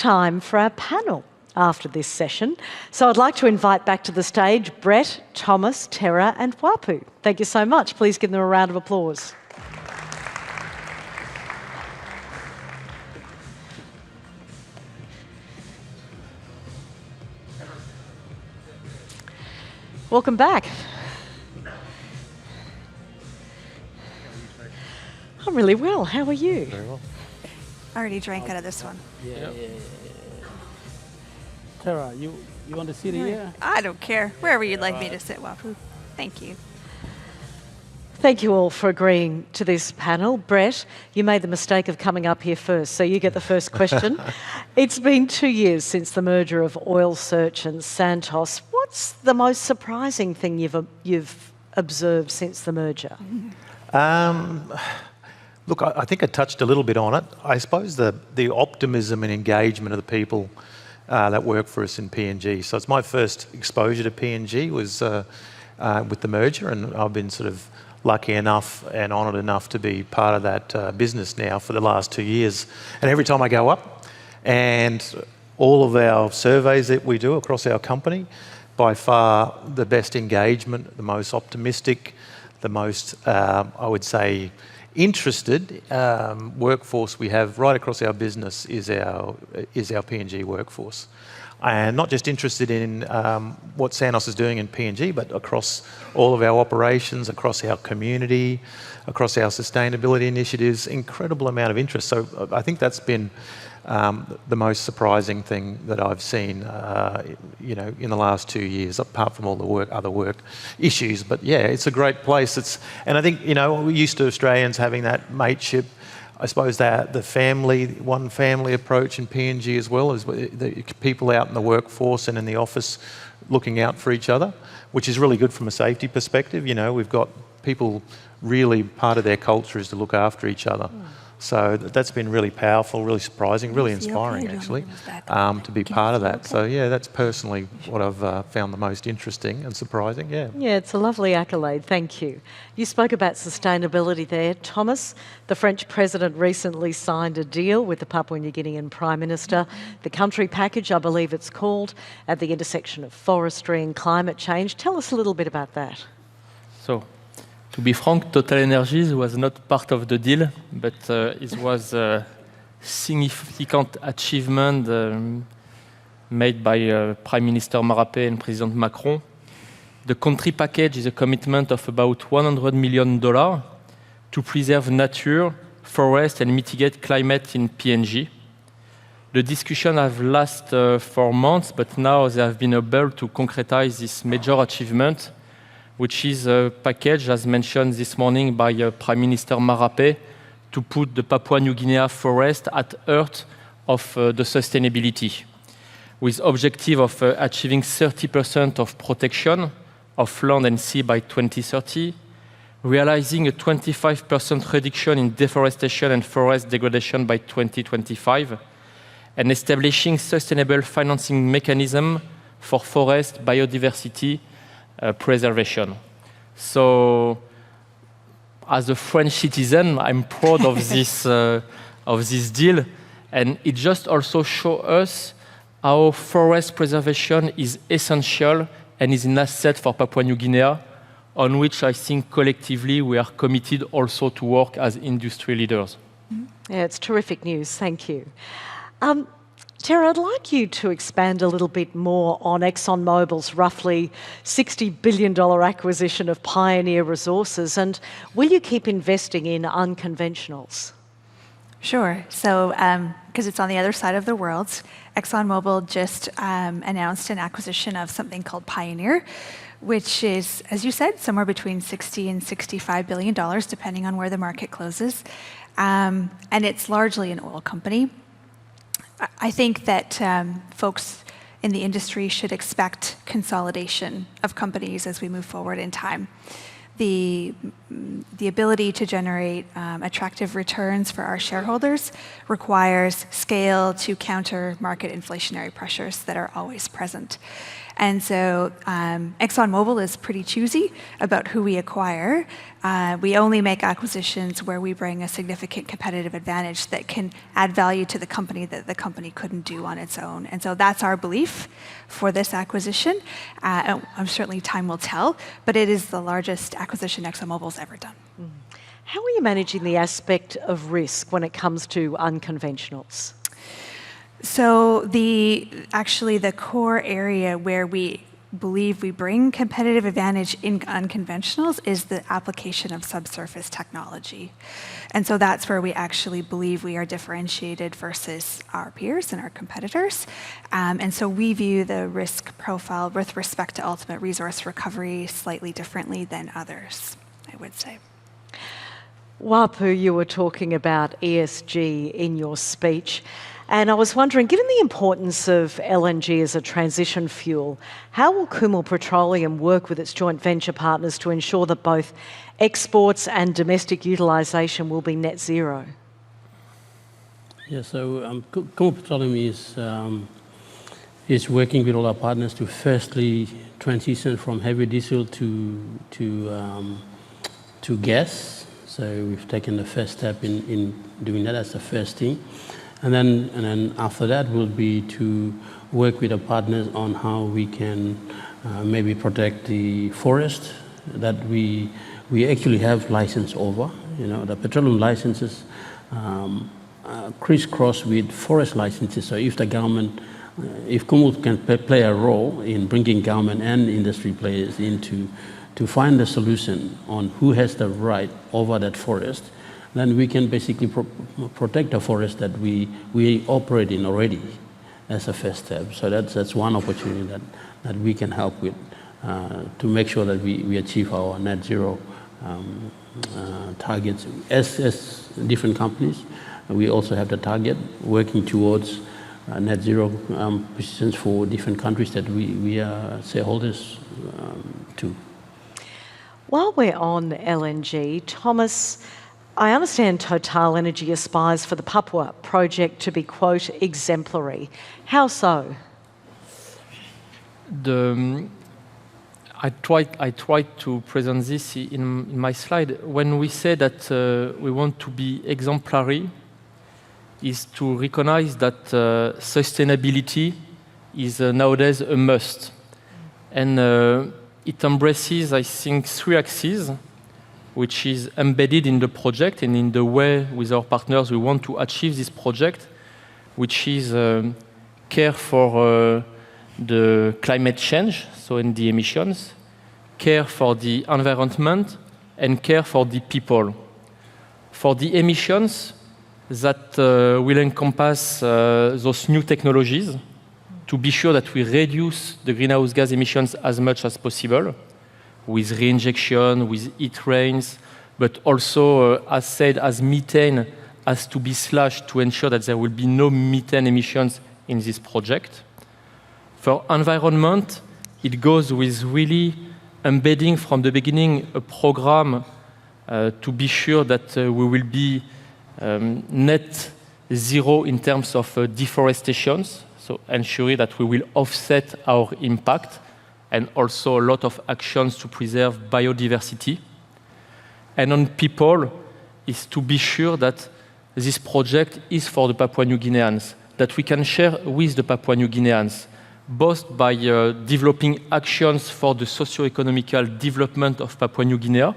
time for our panel after this session. So I'd like to invite back to the stage Brett, Thomas, Tera and Wapu. Thank you so much. Please give them a round of applause. Welcome back. I'm really well. How are you? Very well. I already drank out of this one. Yeah. Tera, you want to sit here? I don't care. Wherever you'd like me to sit, Wapu. Thank you. Thank you all for agreeing to this panel. Brett, you made the mistake of coming up here first, so you get the first question. It's been 2 years since the merger of Oil Search and Santos. What's the most surprising thing you've observed since the merger? Look, I think I touched a little bit on it. I suppose the optimism and engagement of the people that work for us in PNG. So it's my first exposure to PNG was with the merger, and I've been sort of lucky enough and honoured enough to be part of that business now for the last 2 years. And every time I go up, and all of our surveys that we do across our company, by far the best engagement, the most optimistic, the most, I would say, interested workforce we have right across our business is our PNG workforce. And not just interested in what Santos is doing in PNG, but across all of our operations, across our community, across our sustainability initiatives, incredible amount of interest. So I think that's been the most surprising thing that I've seen, in the last 2 years, apart from all the other work issues. But yeah, it's a great place. And I think, we're used to Australians having that mateship. I suppose that the one family approach in PNG as well, is the people out in the workforce and in the office looking out for each other, which is really good from a safety perspective. We've got people, really part of their culture is to look after each other. So that's been really powerful, really surprising, really inspiring actually, to be part of that. So yeah, that's personally what I've found the most interesting and surprising, yeah. Yeah, it's a lovely accolade, thank you. You spoke about sustainability there. Thomas, the French President recently signed a deal with the Papua New Guinean Prime Minister. The country package, I believe it's called, at the intersection of forestry and climate change. Tell us a little bit about that. So, to be frank, TotalEnergies was not part of the deal, but it was a significant achievement made by Prime Minister Marape and President Macron. The country package is a commitment of about $100 million to preserve nature, forest, and mitigate climate in PNG. The discussion have lasted for months, but now they have been able to concretize this major achievement, which is a package, as mentioned this morning by Prime Minister Marape, to put the Papua New Guinea forest at heart of the sustainability, with objective of achieving 30% of protection of land and sea by 2030, realizing a 25% reduction in deforestation and forest degradation by 2025, and establishing sustainable financing mechanism for forest biodiversity preservation. So, as a French citizen, I'm proud of this deal, and it just also shows us how forest preservation is essential and is an asset for Papua New Guinea, on which I think collectively we are committed also to work as industry leaders. Yeah, it's terrific news. Thank you. Tera, I'd like you to expand a little bit more on ExxonMobil's roughly $60 billion acquisition of Pioneer Resources, and will you keep investing in unconventionals? Sure. So, because it's on the other side of the world, ExxonMobil just announced an acquisition of something called Pioneer, which is, as you said, somewhere between $60 and $65 billion, depending on where the market closes. And it's largely an oil company. I think that folks in the industry should expect consolidation of companies as we move forward in time. The ability to generate attractive returns for our shareholders requires scale to counter market inflationary pressures that are always present. And so ExxonMobil is pretty choosy about who we acquire. We only make acquisitions where we bring a significant competitive advantage that can add value to the company that the company couldn't do on its own. And so that's our belief for this acquisition. I'm certainly time will tell, but it is the largest acquisition ExxonMobil's ever done. How are you managing the aspect of risk when it comes to unconventionals? So actually the core area where we believe we bring competitive advantage in unconventionals is the application of subsurface technology. And so that's where we actually believe we are differentiated versus our peers and our competitors. And so we view the risk profile with respect to ultimate resource recovery slightly differently than others, I would say. Wapu, you were talking about ESG in your speech. And I was wondering, given the importance of LNG as a transition fuel, how will Kumul Petroleum work with its joint venture partners to ensure that both exports and domestic utilisation will be net zero? Yeah, so Kumul Petroleum is working with all our partners to firstly transition from heavy diesel to gas. So we've taken the first step in doing that as the first thing. And then after that will be to work with our partners on how we can maybe protect the forest that we actually have license over. You know, the petroleum licenses crisscross with forest licenses. So if the government, if Kumul can play a role in bringing government and industry players into to find a solution on who has the right over that forest, then we can basically protect the forest that we operate in already as a first step. So that's one opportunity that we can help with to make sure that we achieve our net zero targets. As different companies, we also have the target working towards net zero positions for different countries that we are shareholders to. While we're on LNG, Thomas, I understand TotalEnergies aspires for the Papua project to be, quote, exemplary. How so? I tried to present this in my slide. When we say that we want to be exemplary, is to recognize that sustainability is nowadays a must. And it embraces, I think, 3 axes, which is embedded in the project and in the way with our partners we want to achieve this project, which is care for the climate change, so in the emissions, care for the environment, and care for the people. For the emissions, that will encompass those new technologies to be sure that we reduce the greenhouse gas emissions as much as possible, with reinjection, with heat rains, but also, as said, as methane has to be slashed to ensure that there will be no methane emissions in this project. For environment, it goes with really embedding from the beginning a program to be sure that we will be net zero in terms of deforestation, so ensuring that we will offset our impact, and also a lot of actions to preserve biodiversity. And on people is to be sure that this project is for the Papua New Guineans, that we can share with the Papua New Guineans, both by developing actions for the socio-economical development of Papua New Guinea,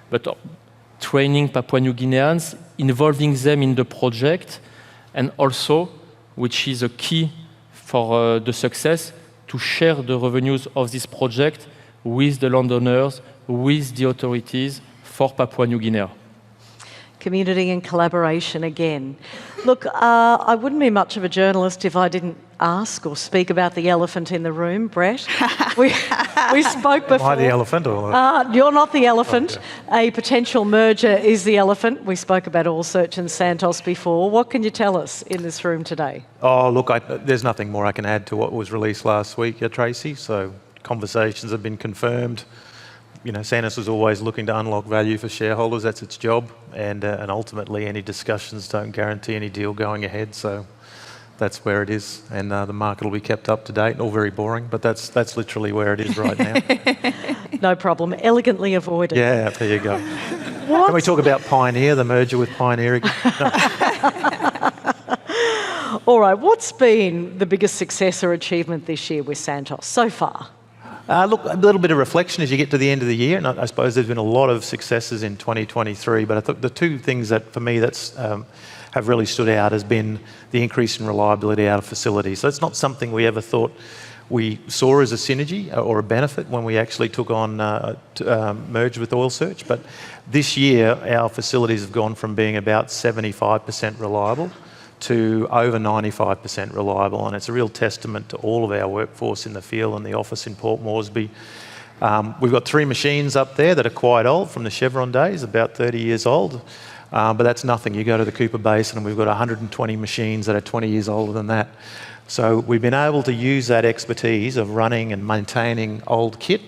but training Papua New Guineans, involving them in the project, and also, which is a key for the success, to share the revenues of this project with the landowners, with the authorities for Papua New Guinea. Community and collaboration again. Look, I wouldn't be much of a journalist if I didn't ask or speak about the elephant in the room, Brett. We spoke before. Am I the elephant? Or? You're not the elephant. Okay. A potential merger is the elephant. We spoke about Oil Search and Santos before. What can you tell us in this room today? Oh, look, there's nothing more I can add to what was released last week, Tracy. So conversations have been confirmed. You know, Santos is always looking to unlock value for shareholders. That's its job. And ultimately, any discussions don't guarantee any deal going ahead. So that's where it is, and the market will be kept up to date. All very boring, but that's literally where it is right now. No problem. Elegantly avoided. Yeah, there you go. What? Can we talk about Pioneer, the merger with Pioneer again? No. All right, what's been the biggest success or achievement this year with Santos so far? Look, a little bit of reflection as you get to the end of the year, and I suppose there's been a lot of successes in 2023, but I think the two things that, for me, have really stood out has been the increase in reliability out of facilities. So it's not something we ever thought we saw as a synergy or a benefit when we actually took on merged with Oil Search, but this year our facilities have gone from being about 75% reliable to over 95% reliable, and it's a real testament to all of our workforce in the field and the office in Port Moresby. We've got 3 machines up there that are quite old from the Chevron days, about 30 years old, but that's nothing. You go to the Cooper Basin and we've got 120 machines that are 20 years older than that. So we've been able to use that expertise of running and maintaining old kit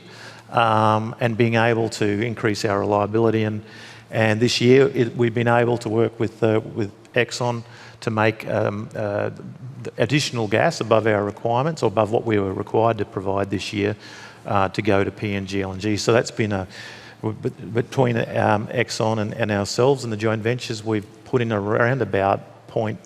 and being able to increase our reliability. And this year we've been able to work with Exxon to make additional gas above our requirements, or above what we were required to provide this year, to go to PNG LNG. So that's been between Exxon and ourselves and the joint ventures, we've put in around about 0.5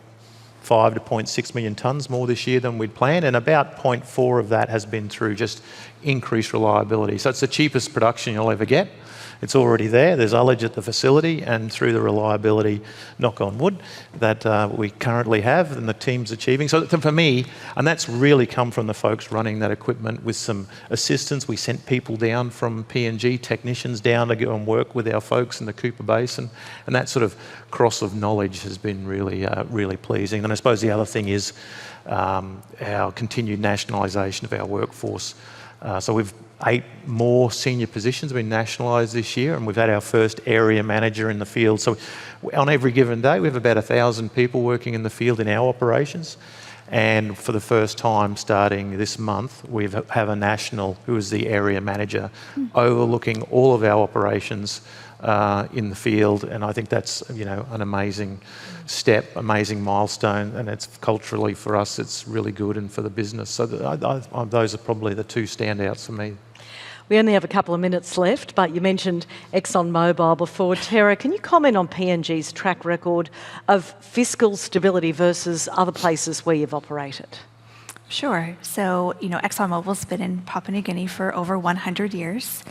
to 0.6 million tonnes more this year than we'd planned, and about 0.4 of that has been through just increased reliability. So it's the cheapest production you'll ever get. It's already there. There's ullage at the facility, and through the reliability, knock on wood, that we currently have and the team's achieving. So for me, and that's really come from the folks running that equipment with some assistance. We sent people down from PNG, technicians down to go and work with our folks in the Cooper Basin, and that sort of cross of knowledge has been really, really pleasing. And I suppose the other thing is our continued nationalisation of our workforce. So we've 8 more senior positions have been nationalised this year, and we've had our first area manager in the field. So on every given day, we have about 1,000 people working in the field in our operations. And for the first time starting this month, we have a national who is the area manager overlooking all of our operations in the field. And I think that's, an amazing step, amazing milestone, and it's culturally for us, it's really good, and for the business. So those are probably the 2 standouts for me. We only have a couple of minutes left, but you mentioned ExxonMobil before. Tera, can you comment on PNG's track record of fiscal stability versus other places where you've operated? Sure. So, ExxonMobil's been in Papua New Guinea for over 100 years,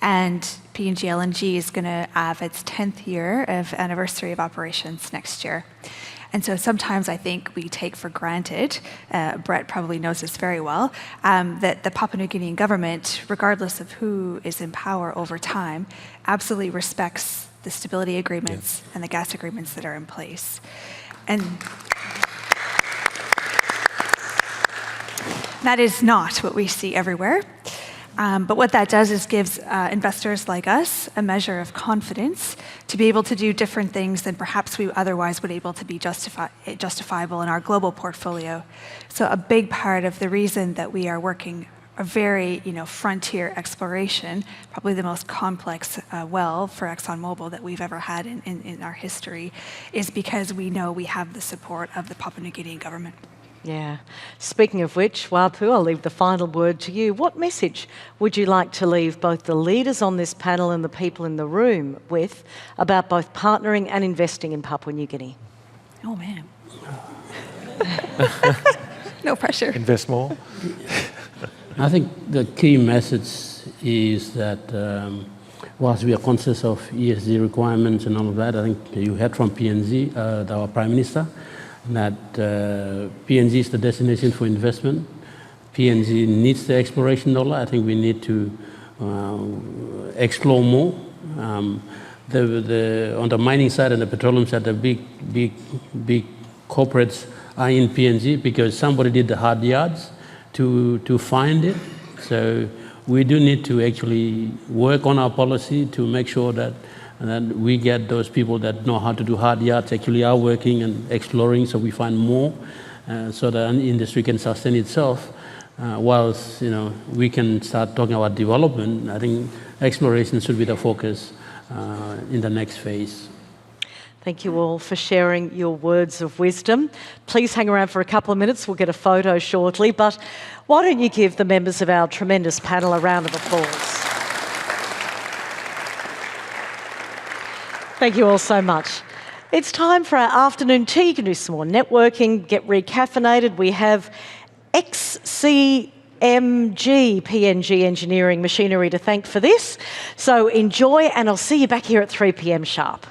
and PNG LNG is going to have its 10th year of anniversary of operations next year. And so sometimes I think we take for granted, Brett probably knows this very well, that the Papua New Guinean government, regardless of who is in power over time, absolutely respects the stability agreements and the gas agreements that are in place. And that is not what we see everywhere. But what that does is gives investors like us a measure of confidence to be able to do different things than perhaps we otherwise would be able to be justifiable in our global portfolio. So a big part of the reason that we are working a very frontier exploration, probably the most complex well for ExxonMobil that we've ever had in our history, is because we know we have the support of the Papua New Guinean government. Yeah. Speaking of which, Wapu, I'll leave the final word to you. What message would you like to leave both the leaders on this panel and the people in the room with about both partnering and investing in Papua New Guinea? Oh, man. No pressure. Invest more. I think the key message is that whilst we are conscious of ESG requirements and all of that, I think you heard from PNG, our Prime Minister, that PNG is the destination for investment. PNG needs the exploration dollar. I think we need to explore more. On the mining side and the petroleum side, the big corporates are in PNG because somebody did the hard yards to find it. So we do need to actually work on our policy to make sure that we get those people that know how to do hard yards actually are working and exploring, so we find more, so that the industry can sustain itself. Whilst we can start talking about development, I think exploration should be the focus in the next phase. Thank you all for sharing your words of wisdom. Please hang around for a couple of minutes. We'll get a photo shortly. But why don't you give the members of our tremendous panel a round of applause? Thank you all so much. It's time for our afternoon tea. You can do some more networking, get recaffeinated. We have XCMG PNG engineering machinery to thank for this. So enjoy, and I'll see you back here at 3 p.m. sharp.